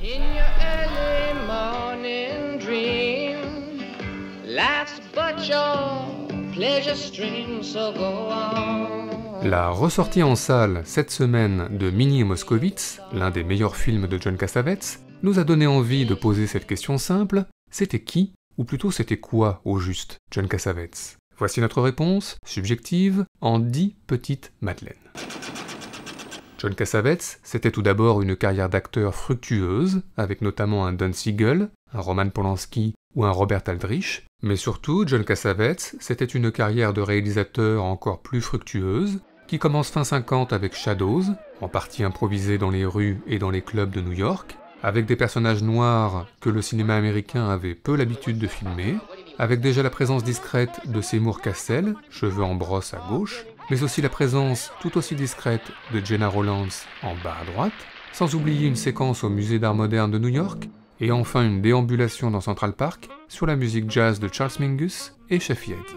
In your early morning dream, life's but your pleasure stream, so go on. La ressortie en salle cette semaine de Minnie et Moscovitz, l'un des meilleurs films de John Cassavetes, nous a donné envie de poser cette question simple, c'était qui, ou plutôt c'était quoi au juste, John Cassavetes? Voici notre réponse, subjective, en 10 petites madeleines. John Cassavetes, c'était tout d'abord une carrière d'acteur fructueuse, avec notamment un Don Siegel, un Roman Polanski ou un Robert Aldrich, mais surtout, John Cassavetes, c'était une carrière de réalisateur encore plus fructueuse, qui commence fin 50 avec Shadows, en partie improvisé dans les rues et dans les clubs de New York, avec des personnages noirs que le cinéma américain avait peu l'habitude de filmer, avec déjà la présence discrète de Seymour Cassel, cheveux en brosse à gauche, mais aussi la présence tout aussi discrète de Gena Rowlands en bas à droite, sans oublier une séquence au musée d'art moderne de New York, et enfin une déambulation dans Central Park sur la musique jazz de Charles Mingus et Shafi Adi.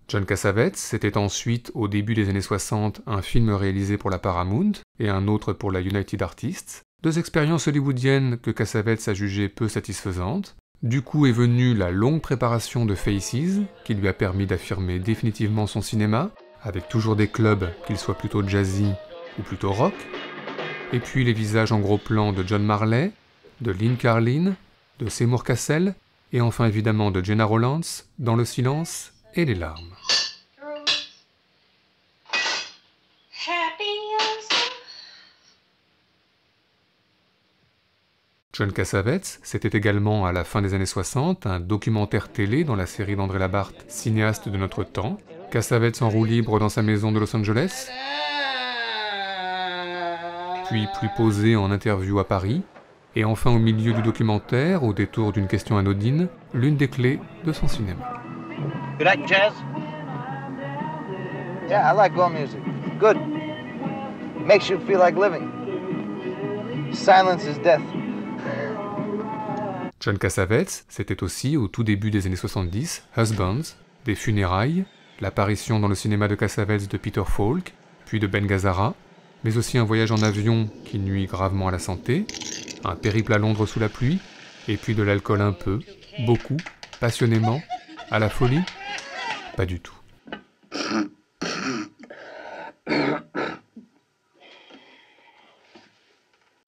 John Cassavetes, c'était ensuite, au début des années 60, un film réalisé pour la Paramount et un autre pour la United Artists, deux expériences hollywoodiennes que Cassavetes a jugées peu satisfaisantes. Du coup est venue la longue préparation de Faces, qui lui a permis d'affirmer définitivement son cinéma, avec toujours des clubs, qu'ils soient plutôt jazzy ou plutôt rock, et puis les visages en gros plan de John Marley, de Lynn Carlin, de Seymour Cassel, et enfin évidemment de Gena Rowlands, dans le silence et les larmes. John Cassavetes, c'était également à la fin des années 60 un documentaire télé dans la série d'André Labarthe, cinéaste de notre temps, Cassavetes en roue libre dans sa maison de Los Angeles, puis plus posé en interview à Paris, et enfin au milieu du documentaire, au détour d'une question anodine, l'une des clés de son cinéma. You like jazz? Yeah, I like all music. Good. Makes you feel like living. Silence is death. John Cassavetes, c'était aussi, au tout début des années 70, Husbands, des funérailles, l'apparition dans le cinéma de Cassavetes de Peter Falk, puis de Ben Gazzara, mais aussi un voyage en avion qui nuit gravement à la santé, un périple à Londres sous la pluie, et puis de l'alcool un peu, beaucoup, passionnément, à la folie? Pas du tout.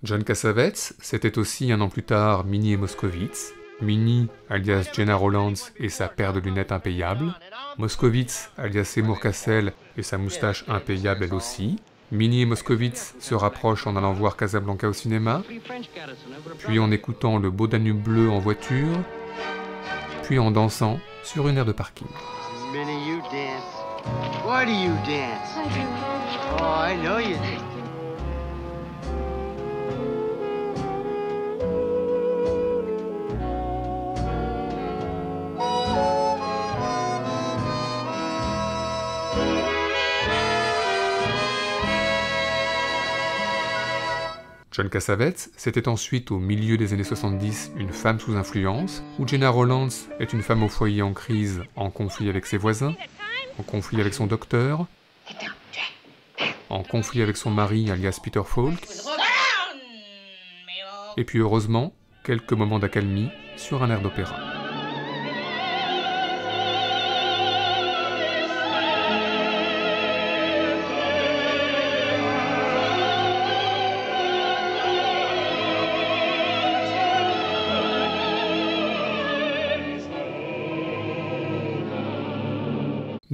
John Cassavetes, c'était aussi un an plus tard Minnie et Moscovitz, Minnie alias Gena Rowlands et sa paire de lunettes impayable, Moscovitz alias Seymour Cassel et sa moustache impayable elle aussi, Minnie et Moscovitz se rapprochent en allant voir Casablanca au cinéma, puis en écoutant le beau Danube bleu en voiture, puis en dansant sur une aire de parking. Minnie, you dance. Why do you dance? I do. Oh, I know you do. John Cassavetes, c'était ensuite au milieu des années 70 une femme sous influence, où Gena Rowlands est une femme au foyer en crise, en conflit avec ses voisins, en conflit avec son docteur, en conflit avec son mari alias Peter Falk, et puis heureusement, quelques moments d'accalmie sur un air d'opéra.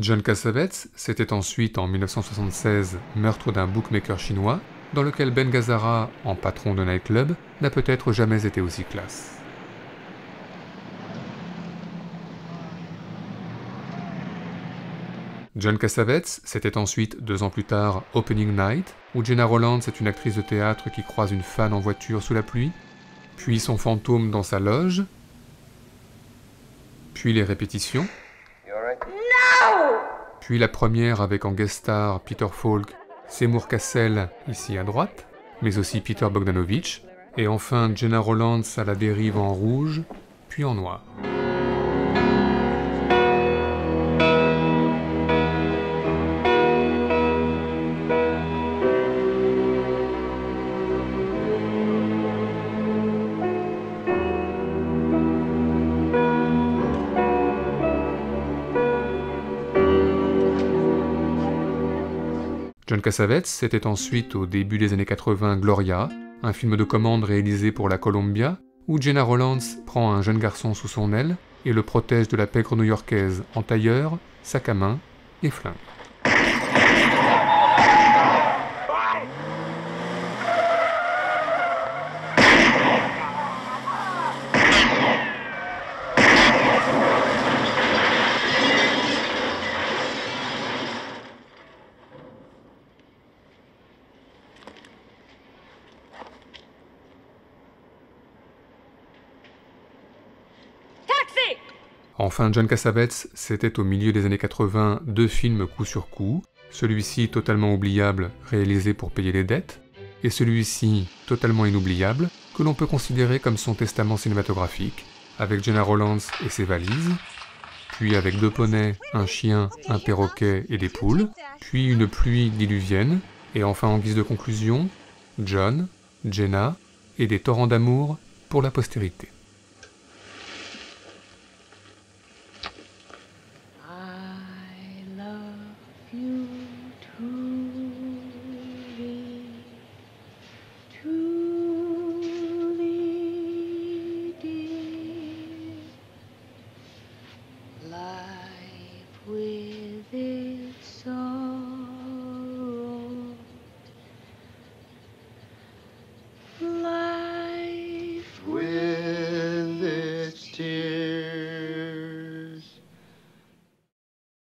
John Cassavetes, c'était ensuite en 1976 Meurtre d'un bookmaker chinois, dans lequel Ben Gazzara, en patron de nightclub, n'a peut-être jamais été aussi classe. John Cassavetes, c'était ensuite, 2 ans plus tard, Opening Night, où Gena Rowlands est une actrice de théâtre qui croise une fan en voiture sous la pluie, puis son fantôme dans sa loge, puis les répétitions, puis la première avec en guest star Peter Falk, Seymour Cassel, ici à droite, mais aussi Peter Bogdanovich, et enfin Gena Rowlands à la dérive en rouge, puis en noir. John Cassavetes, c'était ensuite au début des années 80 Gloria, un film de commande réalisé pour la Columbia, où Gena Rowlands prend un jeune garçon sous son aile et le protège de la pègre new-yorkaise en tailleur, sac à main et flingue. Enfin, John Cassavetes, c'était au milieu des années 80 deux films coup sur coup, celui-ci totalement oubliable, réalisé pour payer les dettes, et celui-ci totalement inoubliable, que l'on peut considérer comme son testament cinématographique, avec Gena Rowlands et ses valises, puis avec deux poneys, un chien, un perroquet et des poules, puis une pluie diluvienne, et enfin en guise de conclusion, John, Gena et des torrents d'amour pour la postérité.